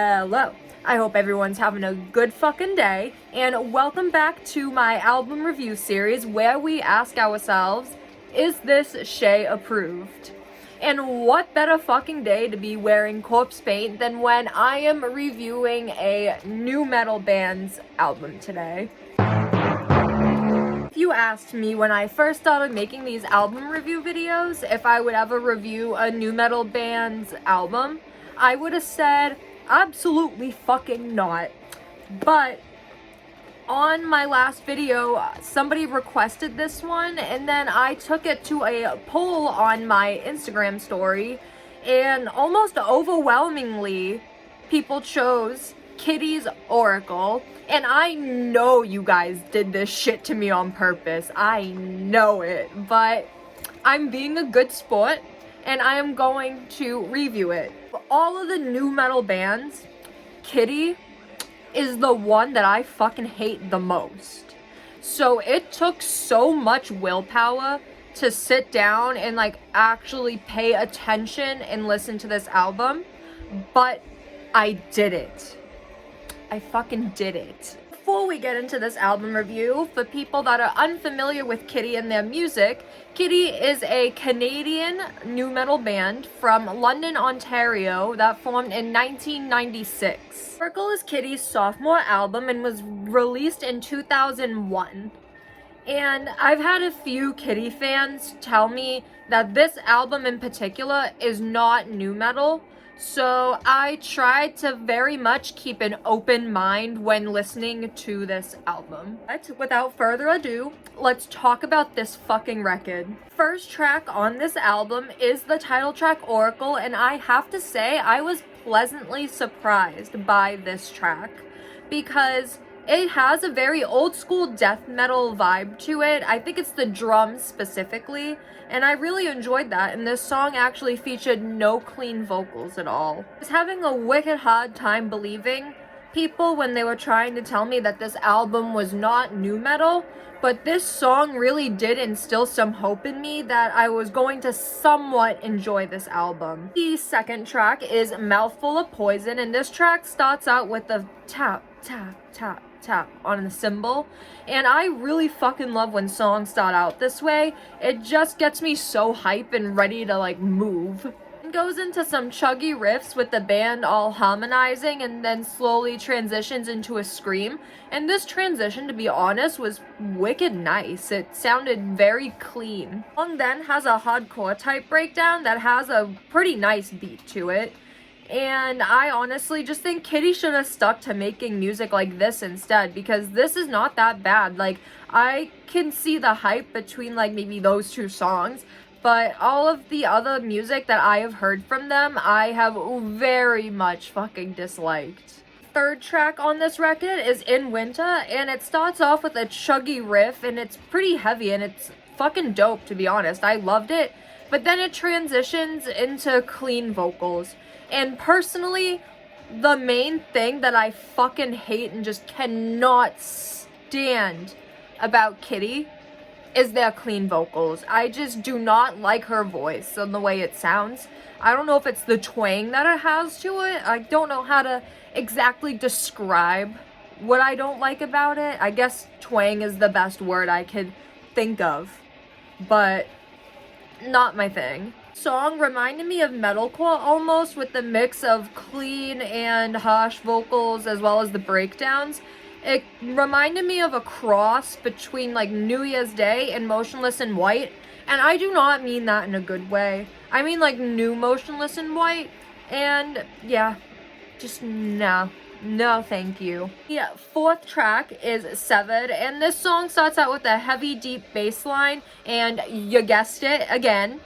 Hello. I hope everyone's having a good fucking day, and welcome back to my album review series where we ask ourselves, is this Shay approved? And what better fucking day to be wearing corpse paint than when I am reviewing a new metal band's album today. If you asked me when I first started making these album review videos if I would ever review a new metal band's album, I would have said, absolutely fucking not. But on my last video, somebody requested this one, and then I took it to a poll on my Instagram story, and almost overwhelmingly, people chose Kittie's Oracle. And I know you guys did this shit to me on purpose. I know it. But I'm being a good sport, and I am going to review it. For all of the new metal bands, Kittie is the one that I fucking hate the most. So it took so much willpower to sit down and actually pay attention and listen to this album, but I did it. I fucking did it. Before we get into this album review, for people that are unfamiliar with Kittie and their music, Kittie is a Canadian nu metal band from London, Ontario that formed in 1996. Oracle is Kittie's sophomore album and was released in 2001. And I've had a few Kittie fans tell me that this album in particular is not nu metal. So I tried to very much keep an open mind when listening to this album. But without further ado, let's talk about this fucking record. First track on this album is the title track Oracle, and I have to say I was pleasantly surprised by this track because it has a very old school death metal vibe to it. I think it's the drums specifically, and I really enjoyed that, and this song actually featured no clean vocals at all. I was having a wicked hard time believing people when they were trying to tell me that this album was not nu metal, but this song really did instill some hope in me that I was going to somewhat enjoy this album. The second track is Mouthful of Poison, and this track starts out with the tap, tap, tap, tap on the cymbal, and I really fucking love when songs start out this way. It just gets me so hype and ready to move. It goes into some chuggy riffs with the band all harmonizing and then slowly transitions into a scream, and this transition, to be honest, was wicked nice. It sounded very clean. The song then has a hardcore type breakdown that has a pretty nice beat to it. And I honestly just think Kittie should have stuck to making music like this instead, because this is not that bad. I can see the hype between maybe those two songs, but all of the other music that I have heard from them, I have very much fucking disliked. Third track on this record is In Winter, and it starts off with a chuggy riff, and it's pretty heavy, and it's fucking dope, to be honest. I loved it, but then it transitions into clean vocals. And personally, the main thing that I fucking hate and just cannot stand about Kittie is their clean vocals. I just do not like her voice and the way it sounds. I don't know if it's the twang that it has to it. I don't know how to exactly describe what I don't like about it. I guess twang is the best word I could think of, but not my thing. Song reminded me of metalcore almost, with the mix of clean and harsh vocals as well as the breakdowns. It reminded me of a cross between New Year's Day and Motionless in White, and I do not mean that in a good way. I mean new Motionless in White, and yeah, just no thank you. The fourth track is Severed, and this song starts out with a heavy deep bass line, and you guessed it again,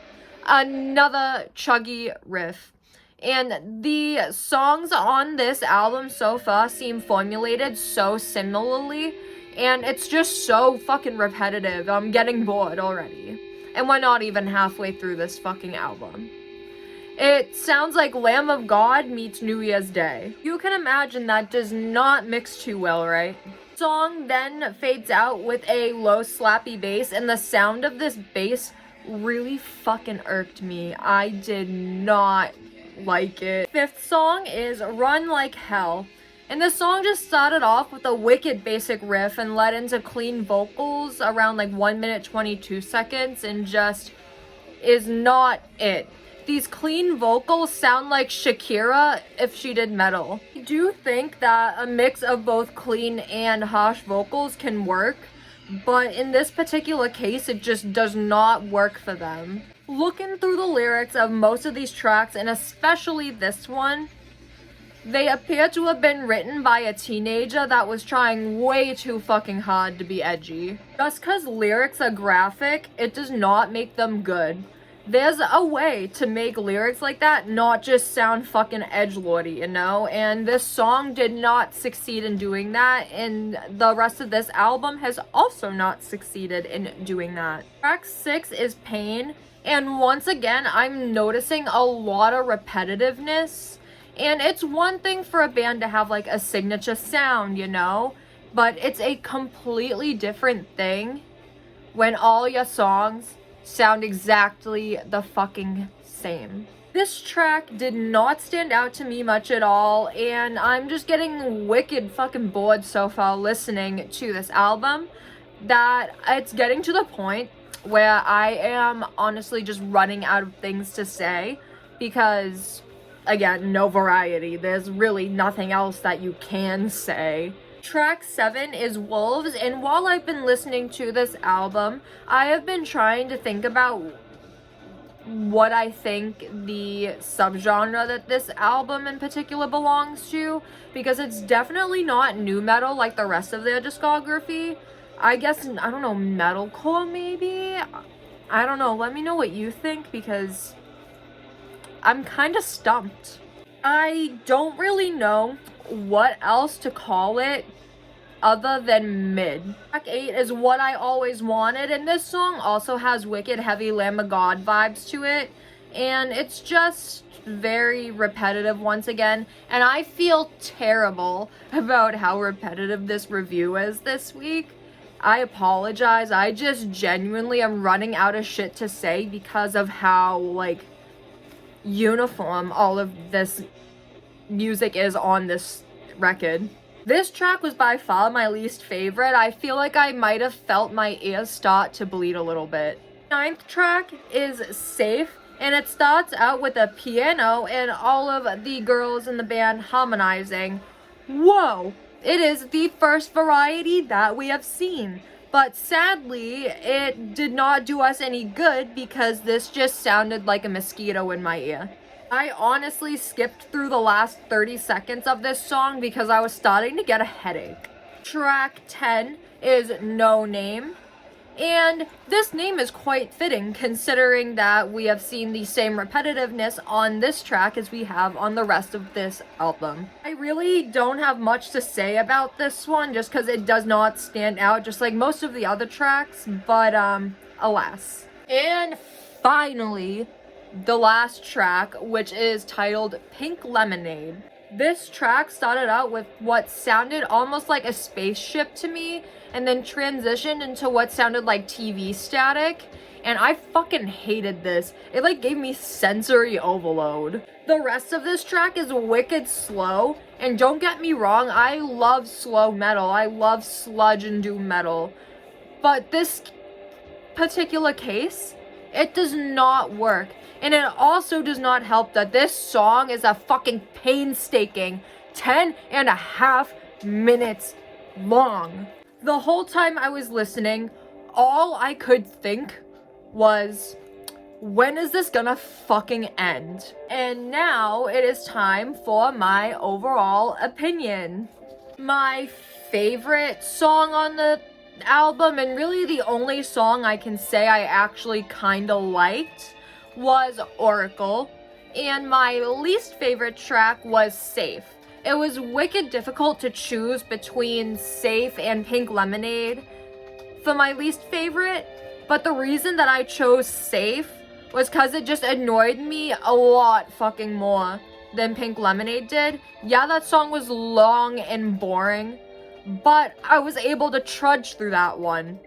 another chuggy riff. And the songs on this album so far seem formulated so similarly, and it's just so fucking repetitive. I'm getting bored already. And we're not even halfway through this fucking album. It sounds like Lamb of God meets New Year's Day. You can imagine that does not mix too well, right? The song then fades out with a low slappy bass, and the sound of this bass really fucking irked me. I did not like it. Fifth song is Run Like Hell. And this song just started off with a wicked basic riff and led into clean vocals around like 1 minute 22 seconds and just is not it. These clean vocals sound like Shakira if she did metal. I do think that a mix of both clean and harsh vocals can work, but in this particular case, it just does not work for them. Looking through the lyrics of most of these tracks, and especially this one, they appear to have been written by a teenager that was trying way too fucking hard to be edgy. Just because lyrics are graphic, it does not make them good. There's a way to make lyrics like that not just sound fucking edgelordy, you know? And this song did not succeed in doing that, and the rest of this album has also not succeeded in doing that. Track 6 is Pain, and once again, I'm noticing a lot of repetitiveness. And it's one thing for a band to have like a signature sound, you know? But it's a completely different thing when all your songs sound exactly the fucking same. This track did not stand out to me much at all, and I'm just getting wicked fucking bored so far listening to this album that it's getting to the point where I am honestly just running out of things to say because, again, no variety. There's really nothing else that you can say. Track 7 is Wolves, and while I've been listening to this album, I have been trying to think about what I think the subgenre that this album in particular belongs to, because it's definitely not nu metal like the rest of their discography. I guess, I don't know, metalcore maybe? I don't know, let me know what you think, because I'm kind of stumped. I don't really know what else to call it other than mid. Track 8 is What I Always Wanted, and this song also has wicked heavy Lamb of God vibes to it, and it's just very repetitive once again, and I feel terrible about how repetitive this review is this week. I apologize. I just genuinely am running out of shit to say because of how, like, uniform all of this music is on this record. This track was by far my least favorite. I feel like I might have felt my ears start to bleed a little bit. Ninth track is Safe, and it starts out with a piano and all of the girls in the band harmonizing. Whoa! It is the first variety that we have seen. But sadly, it did not do us any good because this just sounded like a mosquito in my ear. I honestly skipped through the last 30 seconds of this song because I was starting to get a headache. Track 10 is No Name, and this name is quite fitting considering that we have seen the same repetitiveness on this track as we have on the rest of this album. I really don't have much to say about this one just because it does not stand out just like most of the other tracks, but alas. And finally, the last track, which is titled Pink Lemonade. This track started out with what sounded almost like a spaceship to me, and then transitioned into what sounded like TV static, and I fucking hated this. It like gave me sensory overload. The rest of this track is wicked slow, and don't get me wrong, I love slow metal. I love sludge and doom metal. But this particular case, it does not work. And it also does not help that this song is a fucking painstaking 10.5 minutes long. The whole time I was listening, all I could think was, when is this gonna fucking end? And now it is time for my overall opinion. My favorite song on the album, and really the only song I can say I actually kinda liked, was Oracle, and my least favorite track was Safe. It was wicked difficult to choose between Safe and Pink Lemonade for my least favorite, but the reason that I chose Safe was because it just annoyed me a lot fucking more than Pink Lemonade did. Yeah, that song was long and boring, but I was able to trudge through that one.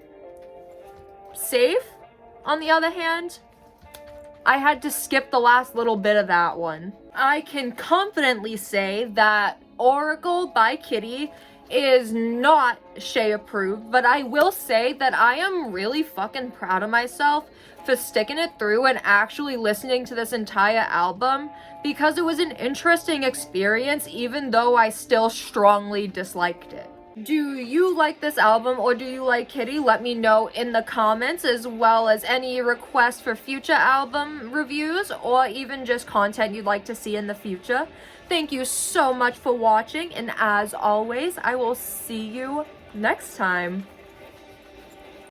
Safe, on the other hand, I had to skip the last little bit of that one. I can confidently say that Oracle by Kittie is not Shay approved, but I will say that I am really fucking proud of myself for sticking it through and actually listening to this entire album, because it was an interesting experience even though I still strongly disliked it. Do you like this album, or do you like Kittie? Let me know in the comments, as well as any requests for future album reviews or even just content you'd like to see in the future. Thank you so much for watching, and as always, I will see you next time.